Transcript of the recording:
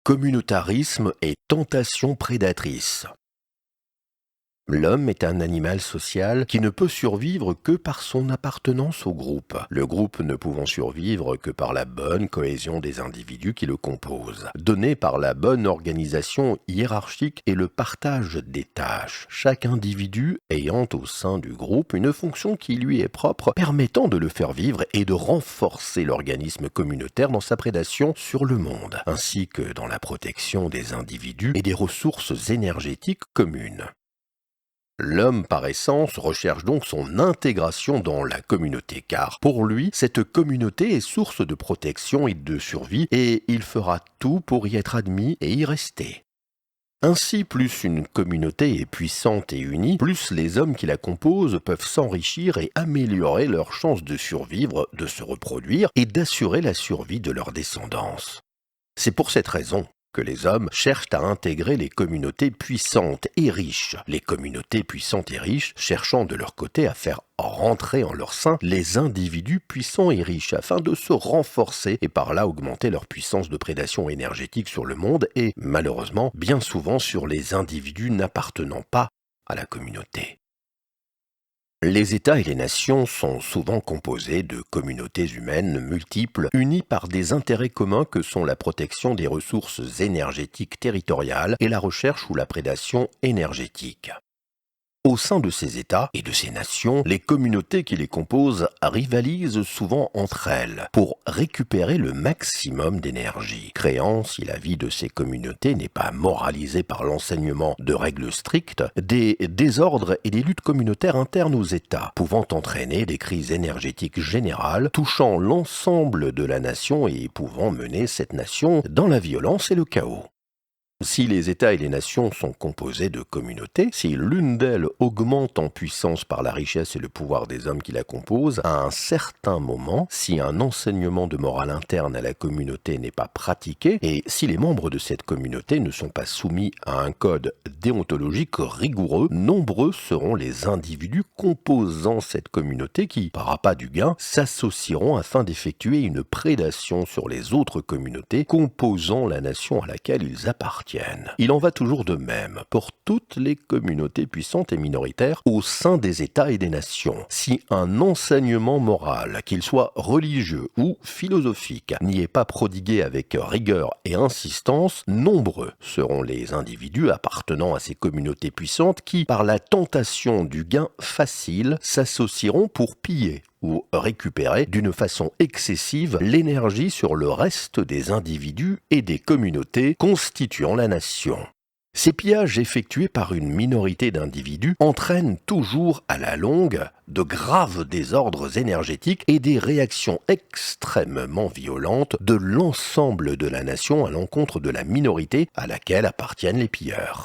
Communautarisme et tentation prédatrice. L'homme est un animal social qui ne peut survivre que par son appartenance au groupe, le groupe ne pouvant survivre que par la bonne cohésion des individus qui le composent, donnée par la bonne organisation hiérarchique et le partage des tâches, chaque individu ayant au sein du groupe une fonction qui lui est propre, permettant de le faire vivre et de renforcer l'organisme communautaire dans sa prédation sur le monde, ainsi que dans la protection des individus et des ressources énergétiques communes. L'homme, par essence, recherche donc son intégration dans la communauté, car pour lui, cette communauté est source de protection et de survie, et il fera tout pour y être admis et y rester. Ainsi, plus une communauté est puissante et unie, plus les hommes qui la composent peuvent s'enrichir et améliorer leurs chances de survivre, de se reproduire et d'assurer la survie de leur descendance. C'est pour cette raison que les hommes cherchent à intégrer les communautés puissantes et riches, les communautés puissantes et riches cherchant de leur côté à faire rentrer en leur sein les individus puissants et riches afin de se renforcer et par là augmenter leur puissance de prédation énergétique sur le monde et, malheureusement, bien souvent sur les individus n'appartenant pas à la communauté. Les États et les nations sont souvent composés de communautés humaines multiples, unies par des intérêts communs que sont la protection des ressources énergétiques territoriales et la recherche ou la prédation énergétique. Au sein de ces États et de ces nations, les communautés qui les composent rivalisent souvent entre elles pour récupérer le maximum d'énergie, créant, si la vie de ces communautés n'est pas moralisée par l'enseignement de règles strictes, des désordres et des luttes communautaires internes aux États, pouvant entraîner des crises énergétiques générales touchant l'ensemble de la nation et pouvant mener cette nation dans la violence et le chaos. Si les États et les nations sont composés de communautés, si l'une d'elles augmente en puissance par la richesse et le pouvoir des hommes qui la composent, à un certain moment, si un enseignement de morale interne à la communauté n'est pas pratiqué, et si les membres de cette communauté ne sont pas soumis à un code déontologique rigoureux, nombreux seront les individus composant cette communauté qui, par appât du gain, s'associeront afin d'effectuer une prédation sur les autres communautés composant la nation à laquelle ils appartiennent. Il en va toujours de même pour toutes les communautés puissantes et minoritaires au sein des États et des nations. Si un enseignement moral, qu'il soit religieux ou philosophique, n'y est pas prodigué avec rigueur et insistance, nombreux seront les individus appartenant à ces communautés puissantes qui, par la tentation du gain facile, s'associeront pour piller ou récupérer d'une façon excessive l'énergie sur le reste des individus et des communautés constituant la nation. Ces pillages effectués par une minorité d'individus entraînent toujours à la longue de graves désordres énergétiques et des réactions extrêmement violentes de l'ensemble de la nation à l'encontre de la minorité à laquelle appartiennent les pilleurs.